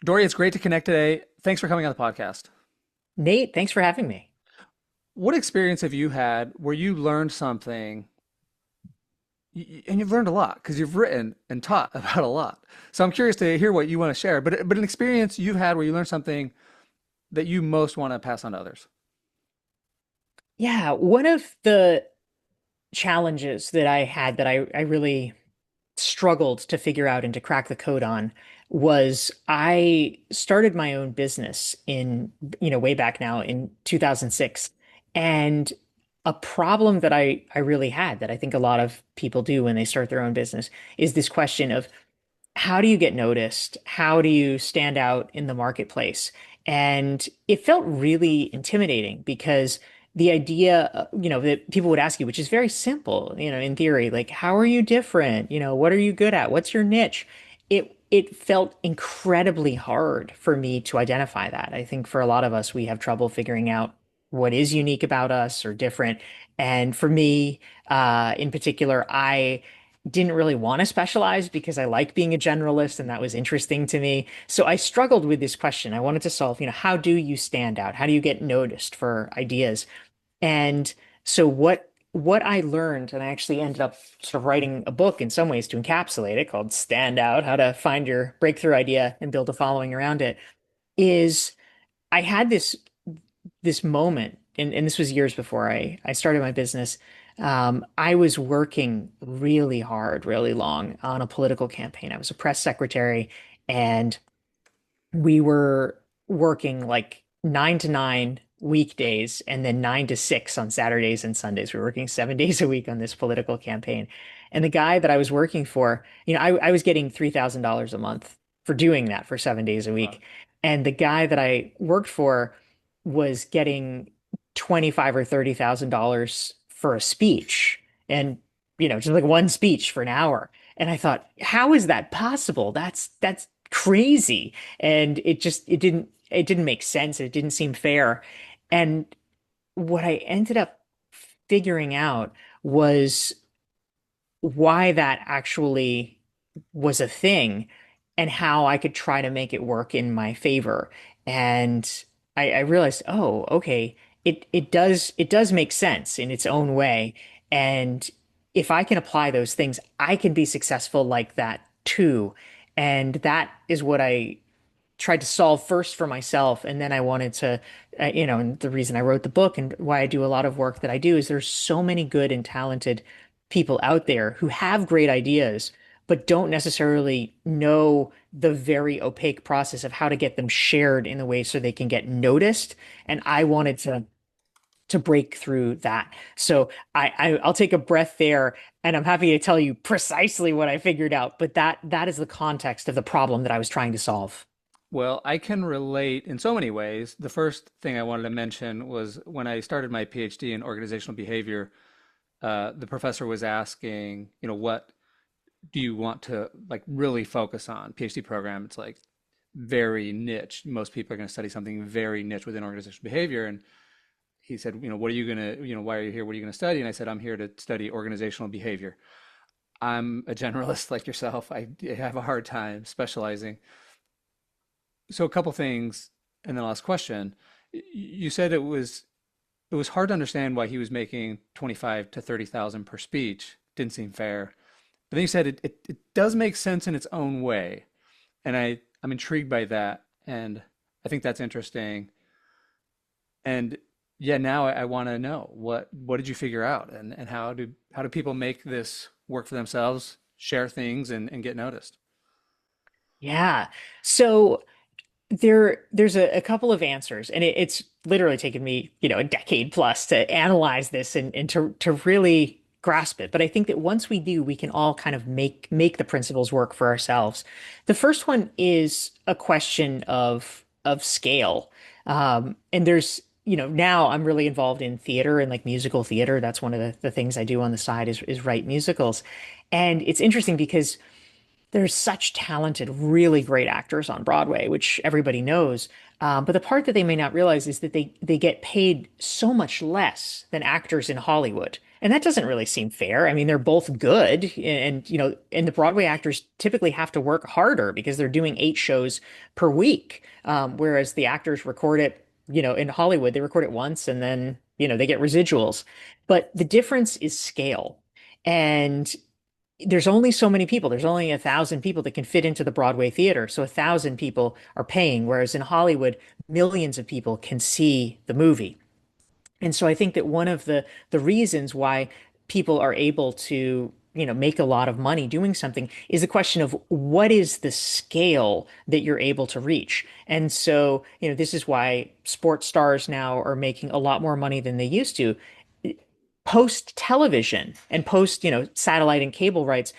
Dorie, it's great to connect today. Thanks for coming on the podcast. Nate, thanks for having me. What experience have you had where you learned something and you've learned a lot because you've written and taught about a lot. So I'm curious to hear what you want to share, but an experience you've had where you learned something that you most want to pass on to others. Yeah, one of the challenges that I had that I really struggled to figure out and to crack the code on was I started my own business way back now in 2006. And a problem that I really had that I think a lot of people do when they start their own business is this question of how do you get noticed? How do you stand out in the marketplace? And it felt really intimidating because the idea, that people would ask you, which is very simple, in theory, like, how are you different? What are you good at? What's your niche? It felt incredibly hard for me to identify that. I think for a lot of us, we have trouble figuring out what is unique about us or different. And for me, in particular, I didn't really want to specialize because I like being a generalist and that was interesting to me. So I struggled with this question. I wanted to solve, how do you stand out? How do you get noticed for ideas? And so what I learned, and I actually ended up sort of writing a book in some ways to encapsulate it called Stand Out, How to Find Your Breakthrough Idea and Build a Following Around It, is I had this moment, and this was years before I started my business. I was working really hard, really long on a political campaign. I was a press secretary, and we were working like 9 to 9 weekdays and then 9 to 6 on Saturdays and Sundays. We were working 7 days a week on this political campaign. And the guy that I was working for, I was getting $3,000 a month for doing that for 7 days a Wow. week. And the guy that I worked for was getting 25 or $30,000 for a speech. And, just like one speech for an hour. And I thought, how is that possible? That's crazy. And it didn't make sense. It didn't seem fair. And what I ended up figuring out was why that actually was a thing and how I could try to make it work in my favor. And I realized, oh, okay, it does make sense in its own way. And if I can apply those things, I can be successful like that too. And that is what I tried to solve first for myself. And then I wanted to, and the reason I wrote the book and why I do a lot of work that I do is there's so many good and talented people out there who have great ideas, but don't necessarily know the very opaque process of how to get them shared in a way so they can get noticed. And I wanted to break through that. So I'll take a breath there, and I'm happy to tell you precisely what I figured out. But that is the context of the problem that I was trying to solve. Well, I can relate in so many ways. The first thing I wanted to mention was when I started my PhD in organizational behavior, the professor was asking, what do you want to like really focus on? PhD program, it's like very niche. Most people are going to study something very niche within organizational behavior. And he said, what are you going to, why are you here? What are you going to study? And I said, I'm here to study organizational behavior. I'm a generalist like yourself. I have a hard time specializing. So a couple things, and then last question. You said it was hard to understand why he was making 25 to 30,000 per speech. Didn't seem fair. But then you said it does make sense in its own way. And I'm intrigued by that. And I think that's interesting. And yeah, now I want to know what did you figure out and how do people make this work for themselves, share things and get noticed? Yeah. So there's a couple of answers, and it's literally taken me, a decade plus to analyze this and to really grasp it. But I think that once we do, we can all kind of make the principles work for ourselves. The first one is a question of scale. And there's, now I'm really involved in theater and like musical theater. That's one of the things I do on the side is write musicals. And it's interesting because there's such talented, really great actors on Broadway, which everybody knows. But the part that they may not realize is that they get paid so much less than actors in Hollywood. And that doesn't really seem fair. I mean, they're both good, and and the Broadway actors typically have to work harder because they're doing 8 shows per week, whereas the actors record it, in Hollywood, they record it once and then, they get residuals. But the difference is scale. And there's only so many people. There's only 1,000 people that can fit into the Broadway theater. So 1,000 people are paying, whereas in Hollywood, millions of people can see the movie. And so I think that one of the reasons why people are able to, make a lot of money doing something is the question of what is the scale that you're able to reach. And so, this is why sports stars now are making a lot more money than they used to post television and post, satellite and cable rights.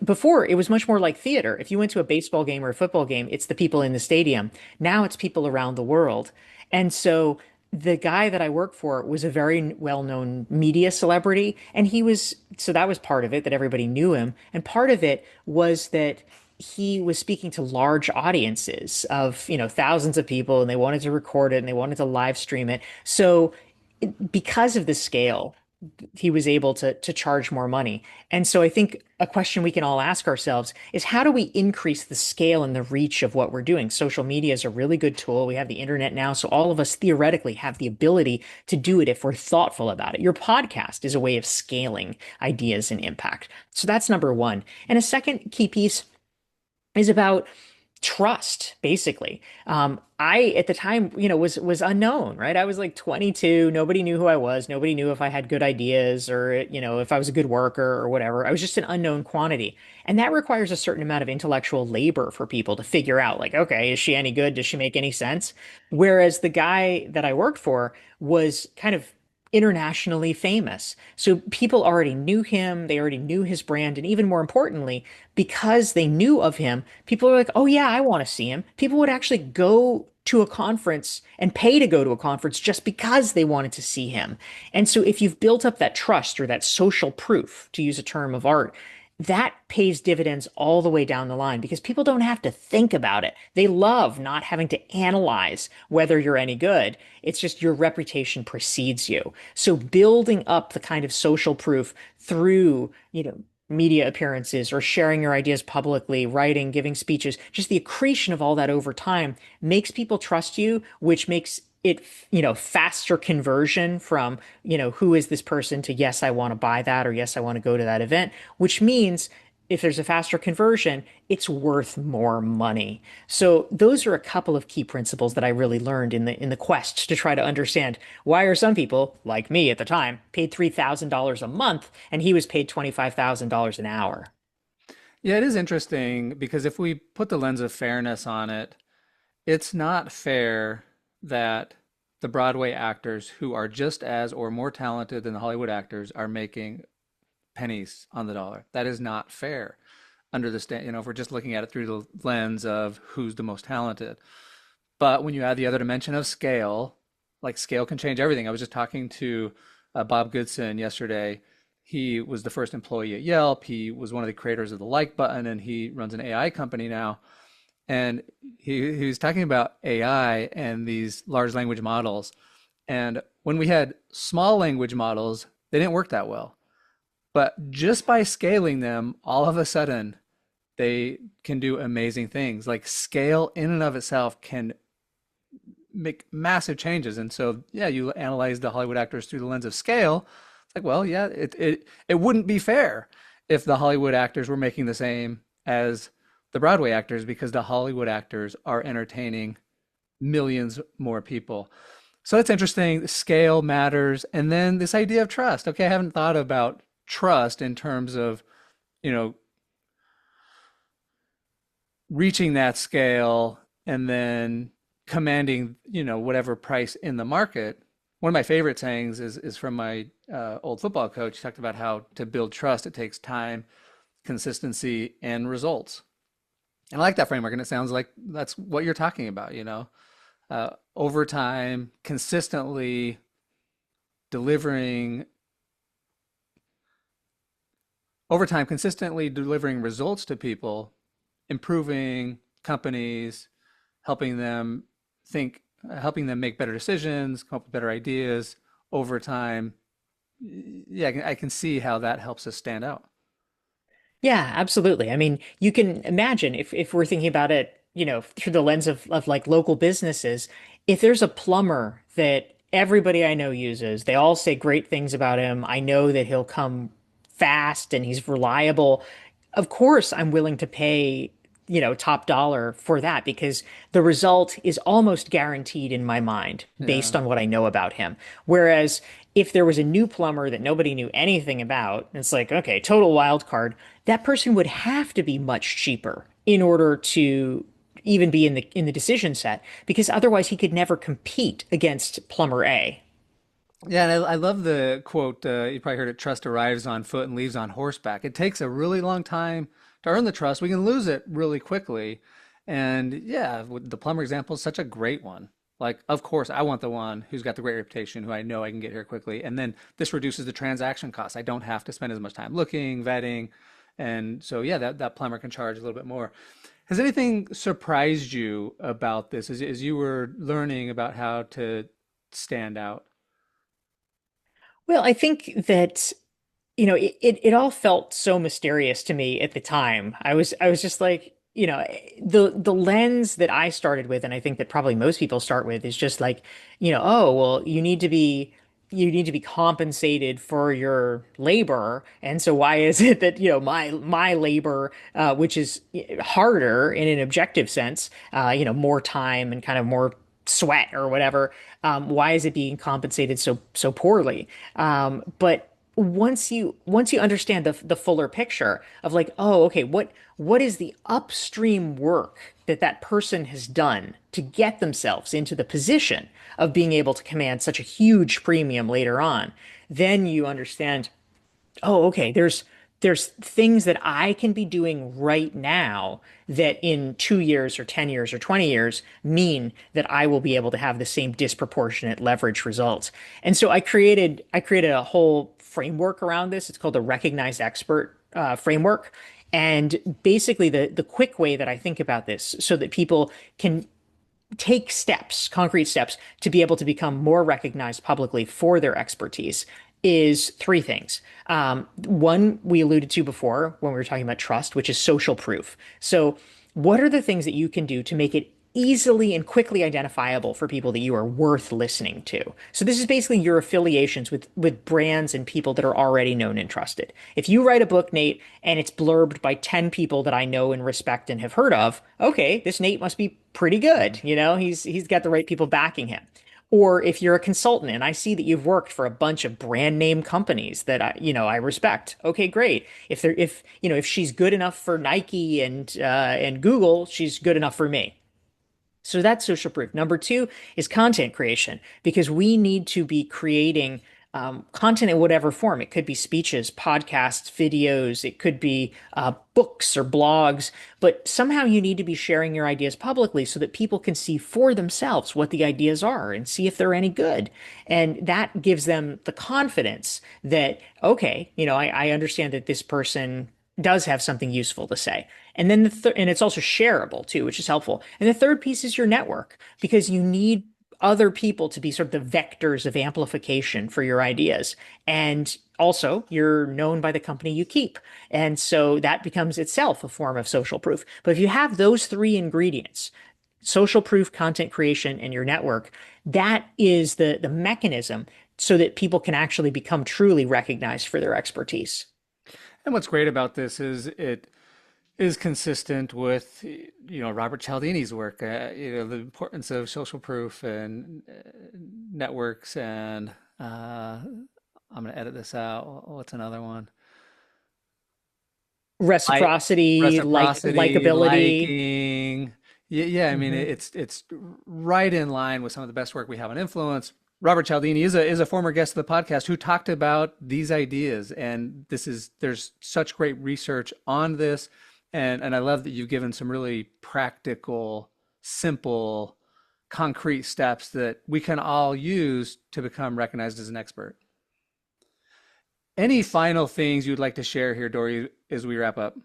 Before it was much more like theater. If you went to a baseball game or a football game, it's the people in the stadium. Now it's people around the world. And so the guy that I worked for was a very well-known media celebrity. And so that was part of it, that everybody knew him. And part of it was that he was speaking to large audiences of, thousands of people, and they wanted to record it and they wanted to live stream it. So because of the scale, he was able to charge more money. And so I think a question we can all ask ourselves is, how do we increase the scale and the reach of what we're doing? Social media is a really good tool. We have the internet now, so all of us theoretically have the ability to do it if we're thoughtful about it. Your podcast is a way of scaling ideas and impact. So that's number one. And a second key piece is about trust, basically. I at the time, was unknown, right? I was like 22. Nobody knew who I was. Nobody knew if I had good ideas or, if I was a good worker or whatever. I was just an unknown quantity. And that requires a certain amount of intellectual labor for people to figure out, like, okay, is she any good? Does she make any sense? Whereas the guy that I worked for was kind of internationally famous. So people already knew him, they already knew his brand, and even more importantly, because they knew of him, people were like, "Oh yeah, I want to see him." People would actually go to a conference and pay to go to a conference just because they wanted to see him. And so if you've built up that trust or that social proof, to use a term of art, that pays dividends all the way down the line because people don't have to think about it. They love not having to analyze whether you're any good. It's just your reputation precedes you. So building up the kind of social proof through, media appearances or sharing your ideas publicly, writing, giving speeches, just the accretion of all that over time makes people trust you, which makes it, faster conversion from, who is this person to yes, I want to buy that or yes, I want to go to that event, which means if there's a faster conversion, it's worth more money. So those are a couple of key principles that I really learned in the quest to try to understand why are some people, like me at the time, paid $3,000 a month and he was paid $25,000 an hour. Yeah, it is interesting because if we put the lens of fairness on it, it's not fair that the Broadway actors who are just as or more talented than the Hollywood actors are making pennies on the dollar. That is not fair under the stand, if we're just looking at it through the lens of who's the most talented. But when you add the other dimension of scale, like scale can change everything. I was just talking to Bob Goodson yesterday. He was the first employee at Yelp. He was one of the creators of the like button, and he runs an AI company now. And he was talking about AI and these large language models. And when we had small language models, they didn't work that well. But just by scaling them, all of a sudden, they can do amazing things. Like scale in and of itself can make massive changes. And so, yeah, you analyze the Hollywood actors through the lens of scale. It's like, well, yeah, it wouldn't be fair if the Hollywood actors were making the same as the Broadway actors because the Hollywood actors are entertaining millions more people. So that's interesting. Scale matters. And then this idea of trust. Okay, I haven't thought about trust in terms of, you know, reaching that scale and then commanding, whatever price in the market. One of my favorite sayings is from my old football coach. He talked about how to build trust, it takes time, consistency, and results. And I like that framework, and it sounds like that's what you're talking about, over time, delivering, consistently delivering results to people, improving companies, helping them think, helping them make better decisions, come up with better ideas over time, yeah, I can see how that helps us stand out. Yeah, absolutely. I mean, you can imagine if we're thinking about it, through the lens of like local businesses, if there's a plumber that everybody I know uses, they all say great things about him. I know that he'll come fast and he's reliable. Of course, I'm willing to pay, top dollar for that because the result is almost guaranteed in my mind based Yeah. on what I know about him. Whereas if there was a new plumber that nobody knew anything about, it's like, okay, total wild card, that person would have to be much cheaper in order to even be in the decision set because otherwise he could never compete against plumber A. Yeah, and I love the quote, you probably heard it, trust arrives on foot and leaves on horseback. It takes a really long time to earn the trust. We can lose it really quickly. And yeah, the plumber example is such a great one. Like, of course, I want the one who's got the great reputation, who I know I can get here quickly. And then this reduces the transaction costs. I don't have to spend as much time looking, vetting. And so, yeah, that plumber can charge a little bit more. Has anything surprised you about this as you were learning about how to stand out? Well, I think that it all felt so mysterious to me at the time. I was just like, the lens that I started with, and I think that probably most people start with, is just like, oh, well, you need to be compensated for your labor, and so why is it that my labor, which is harder in an objective sense, more time and kind of more sweat or whatever, why is it being compensated so poorly? But once you understand the fuller picture of like, oh, okay, what is the upstream work that that person has done to get themselves into the position of being able to command such a huge premium later on, then you understand, oh, okay, there's things that I can be doing right now that in 2 years or 10 years or 20 years mean that I will be able to have the same disproportionate leverage results. And so I created a whole framework around this. It's called the recognized expert framework. And basically the quick way that I think about this so that people can take steps, concrete steps, to be able to become more recognized publicly for their expertise is three things. One we alluded to before when we were talking about trust, which is social proof. So, what are the things that you can do to make it easily and quickly identifiable for people that you are worth listening to? So, this is basically your affiliations with brands and people that are already known and trusted. If you write a book, Nate, and it's blurbed by 10 people that I know and respect and have heard of, okay, this Nate must be pretty good. He's got the right people backing him. Or if you're a consultant and I see that you've worked for a bunch of brand name companies that I respect. Okay, great. If she's good enough for Nike and Google, she's good enough for me. So that's social proof. Number two is content creation because we need to be creating content in whatever form. It could be speeches, podcasts, videos, it could be books or blogs, but somehow you need to be sharing your ideas publicly so that people can see for themselves what the ideas are and see if they're any good. And that gives them the confidence that, okay, I understand that this person does have something useful to say. And then and it's also shareable too, which is helpful. And the third piece is your network because you need other people to be sort of the vectors of amplification for your ideas. And also, you're known by the company you keep. And so that becomes itself a form of social proof. But if you have those three ingredients, social proof, content creation, and your network, that is the mechanism so that people can actually become truly recognized for their expertise. And what's great about this is it is consistent with, Robert Cialdini's work, the importance of social proof and networks and I'm going to edit this out. What's another one? Like Reciprocity, reciprocity, likability. liking. Yeah, yeah. I mean, Mhm. it's right in line with some of the best work we have on influence. Robert Cialdini is a former guest of the podcast who talked about these ideas, and there's such great research on this, and I love that you've given some really practical, simple, concrete steps that we can all use to become recognized as an expert. Any final things you'd like to share here, Dory, as we wrap up?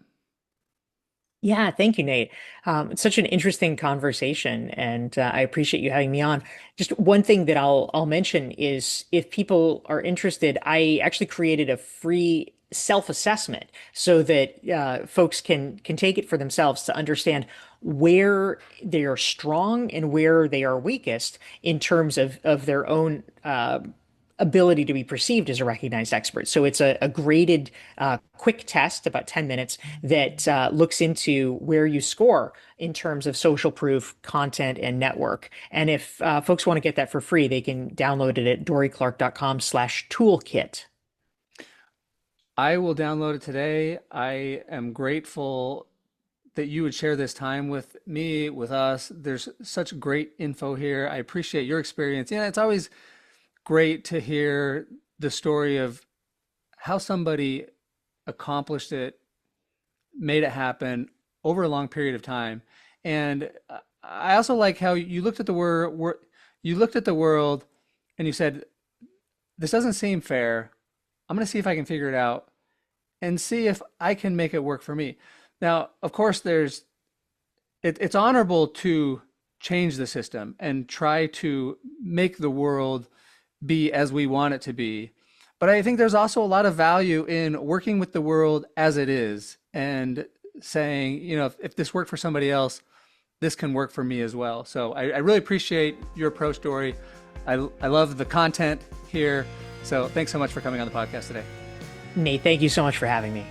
Yeah, thank you, Nate. It's such an interesting conversation, and I appreciate you having me on. Just one thing that I'll mention is if people are interested, I actually created a free self-assessment so that folks can take it for themselves to understand where they are strong and where they are weakest in terms of their own ability to be perceived as a recognized expert. So it's a graded quick test, about 10 minutes, that looks into where you score in terms of social proof, content, and network. And if folks want to get that for free, they can download it at dorieclark.com/toolkit. I will download it today. I am grateful that you would share this time with me, with us. There's such great info here. I appreciate your experience. Yeah, it's always great to hear the story of how somebody accomplished it, made it happen over a long period of time. And I also like how you looked at the you looked at the world and you said, this doesn't seem fair. I'm going to see if I can figure it out and see if I can make it work for me. Now, of course, it's honorable to change the system and try to make the world be as we want it to be. But I think there's also a lot of value in working with the world as it is and saying, if this worked for somebody else, this can work for me as well. So I really appreciate your approach, Dorie. I love the content here. So thanks so much for coming on the podcast today. Nate, thank you so much for having me.